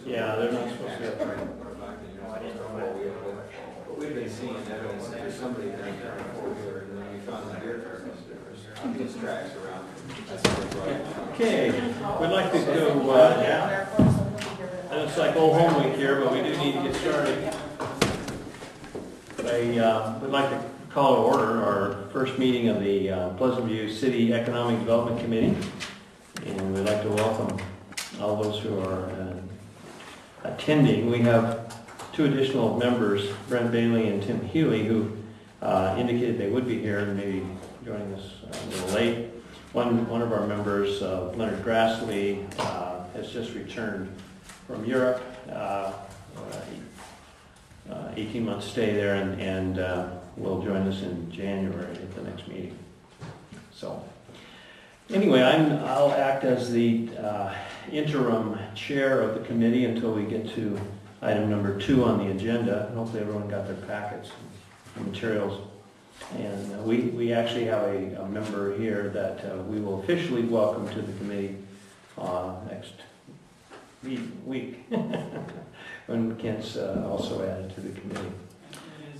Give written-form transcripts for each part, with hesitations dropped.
Yeah, they're not supposed to. But we've been seeing evidence that there's somebody that ain't turned a four-wheeler, and then we found the deer carcass. There's these tracks around. Okay, we'd like to go, it's like old home week here, but we do need to get started. We'd like to call to order our first meeting of the Pleasant View City Economic Development Committee. And we'd like to welcome all those who are attending. We have two additional members, Brent Bailey and Tim Healy, who indicated they would be here and maybe joining us a little late. One of our members, Leonard Grassley, has just returned from Europe, 18-month stay there, and will join us in January at the next meeting. So, anyway, I'll act as the interim chair of the committee until we get to item number 2 on the agenda. Hopefully everyone got their packets and materials. And we actually have a member here that we will officially welcome to the committee next week when Kent's also added to the committee.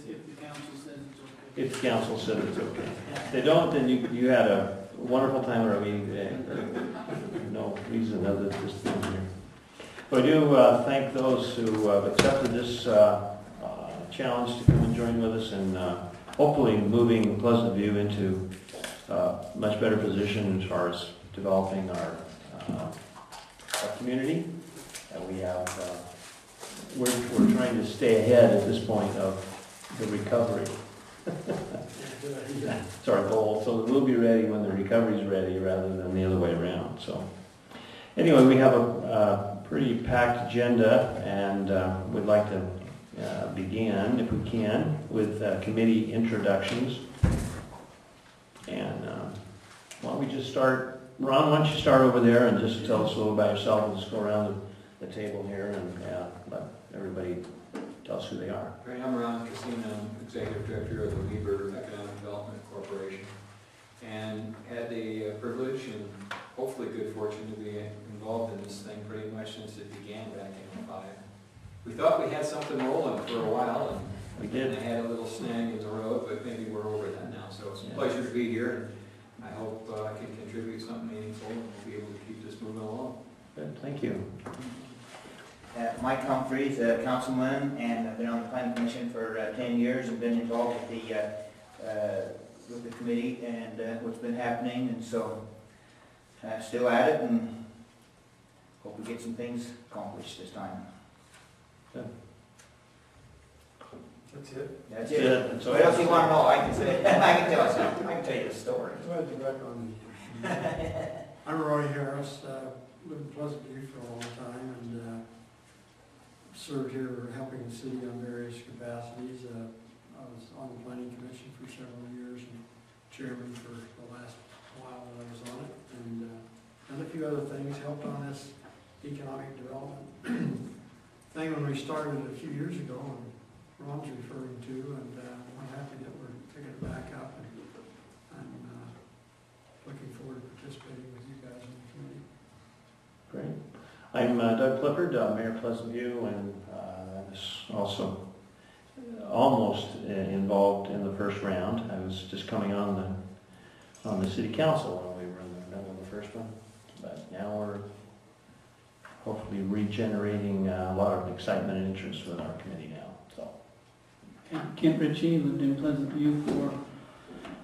If the council says it's okay. If the council says it's okay. If they don't, then you had a wonderful time at our meeting today. No reason other than just being here. But I do thank those who have accepted this challenge to come and join with us, and hopefully moving Pleasant View into a much better position as far as developing our community. And we have, we're trying to stay ahead at this point of the recovery. It's our goal, so we'll be ready when the recovery is ready rather than the other way around. So anyway, we have a pretty packed agenda, and we'd like to begin, if we can, with committee introductions. And why don't we just start, Ron, why don't you start over there and just tell us a little about yourself, and just go around the table here and let everybody tell us who they are. Great, I'm Ron Cassino, I'm Executive Director of the Weber Economic Development Corporation, and had the privilege and hopefully good fortune to be involved in this thing pretty much since it began back in 2005. We thought we had something rolling for a while, and we did. I had a little snag in the road, but maybe we're over that now. So it's a pleasure to be here, and I hope I can contribute something meaningful, and we'll be able to keep this moving along. Good, thank you. Mike Humphreys, councilman, and I've been on the planning commission for 10 years and been involved with the committee and what's been happening, and so still at it, and hope we get some things accomplished this time. Good. That's it. That's it. it. So what else do you want to know? I can say. I can tell you something. I can tell you the story. I'm Roy Harris. Lived in Pleasant View for a long time, and served here helping the city on various capacities. I was on the planning commission for several years and chairman for the last while that I was on it, and done a few other things, helped on this economic development thing when we started it a few years ago, and Ron's referring to, and I'm happy that we're picking it back up, and I'm looking forward to participating with you guys in the committee. Great. I'm Doug Clifford, Mayor of Pleasant View, and I was also almost involved in the first round. I was just coming on the city council when we were in the middle of the first one, but now we're hopefully regenerating a lot of excitement and interest with our committee now. So, Kent Ritchie, lived in Pleasant View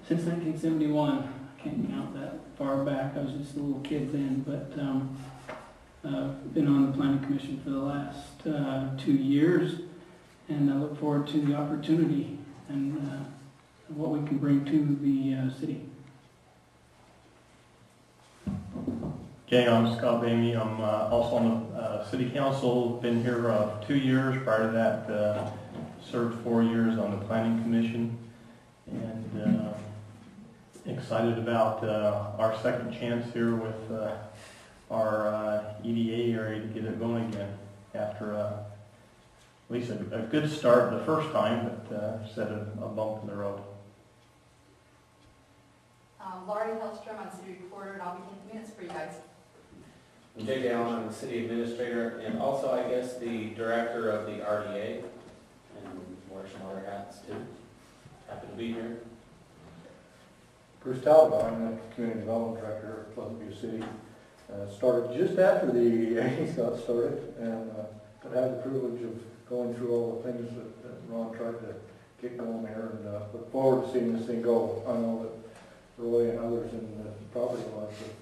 since 1971. I can't count that far back. I was just a little kid then, but been on the planning commission for the last 2 years, and I look forward to the opportunity and what we can bring to the city. Okay, I'm Scott Bamey. I'm also on the city council. Been here 2 years. Prior to that, served 4 years on the planning commission, and excited about our second chance here with our EDA area to get it going again after at least a good start the first time, but set a bump in the road. Laurie Hellstrom, I'm city recorder, and I'll be taking minutes for you guys. I'm J.J. Allen, I'm the city administrator, and also, I guess, the director of the RDA, and wear some other hats too. Happy to be here. Bruce Talbot, I'm the Community Development Director of Pleasant View City. Started just after the Yankees got started, and but had the privilege of going through all the things that Ron tried to get going there, and look forward to seeing this thing go. I know that Roy and others in the property lines have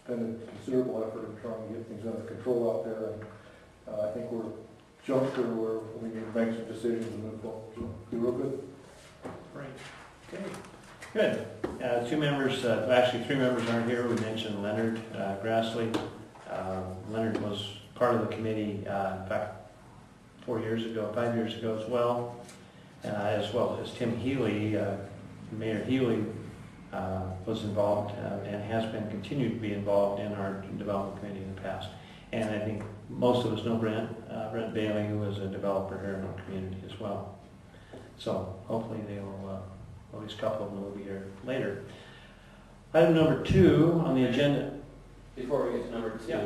spent a considerable effort in trying to get things under control out there, and I think we're juncture where we need to make some decisions and move forward. So, be real good. Right. Okay. Good. Two members, actually 3 members aren't here. We mentioned Leonard Grassley. Leonard was part of the committee, in fact, 5 years ago as well as Tim Healy. Mayor Healy was involved and has been continued to be involved in our development committee in the past. And I think most of us know Brent Bailey, who is a developer here in our community as well. So hopefully they will, at least a couple of them will be here later. Item number 2 on the agenda. Before we get to number 2, Yeah.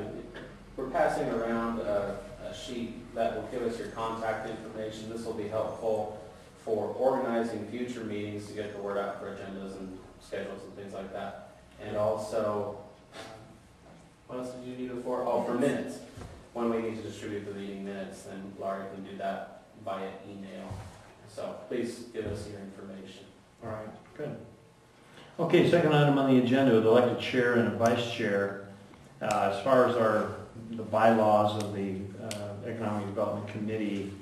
we're passing around a sheet that will give us your contact information. This will be helpful for organizing future meetings to get the word out for agendas and schedules and things like that. And also, what else did you need it for? Oh, for minutes. When we need to distribute the meeting minutes, then Laurie can do that via email. So please give us your information. All right, good. Okay, second item on the agenda, with elected chair and a vice chair. As far as the bylaws of the Economic Development Committee,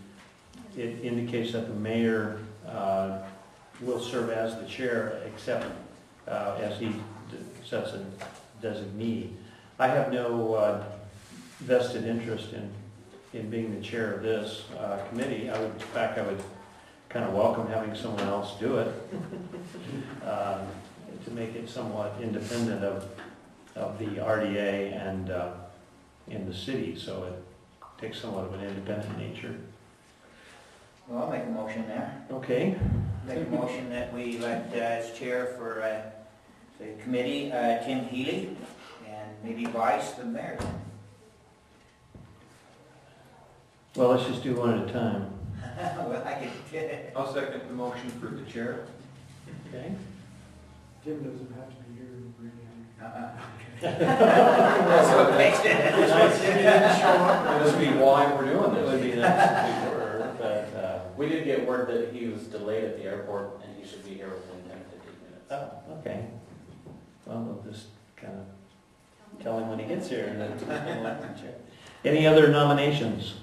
it indicates that the mayor will serve as the chair, except as he sets a designee. I have no vested interest in being the chair of this committee. In fact, I would kind of welcome having someone else do it to make it somewhat independent of the RDA and in the city, so it takes somewhat of an independent nature. Well, I'll make a motion there. Okay. Make a motion that we elect as chair for the committee, Tim Healy, and maybe vice the mayor. Well, let's just do one at a time. Well, I could. I'll second the motion for the chair. Okay. Jim doesn't have to be here to bring That's what makes it. That must be why we're doing It this. would be nice if we were, but, We did get word that he was delayed at the airport and he should be here within 10 to 15 minutes. oh, okay. Well, we'll just kind of tell him when he gets here and then elect the chair. Any other nominations?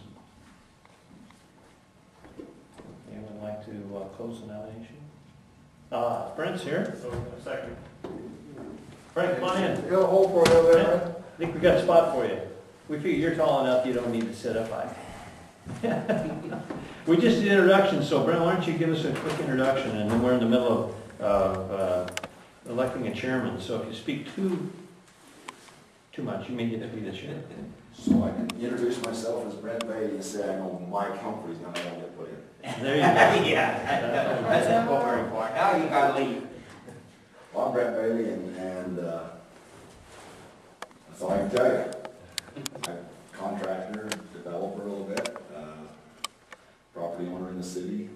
Anyone like to close the nomination? Brent's here. Second. Brent, come on in. You got a hole for you there, right? I think we got a spot for you. We figure you're tall enough, you don't need to sit up high. We just did introductions, so Brent, why don't you give us a quick introduction, and then we're in the middle of electing a chairman, so if you speak too much, you may get to be the chair. So I can introduce myself as Brent Bailey and say I know Mike Humphrey's not going to get put in. There you go. Yeah, that's what we're for. Now you gotta leave. Well, I'm Brent Bailey and that's all I can tell you. I'm a contractor, developer a little bit, property owner in the city.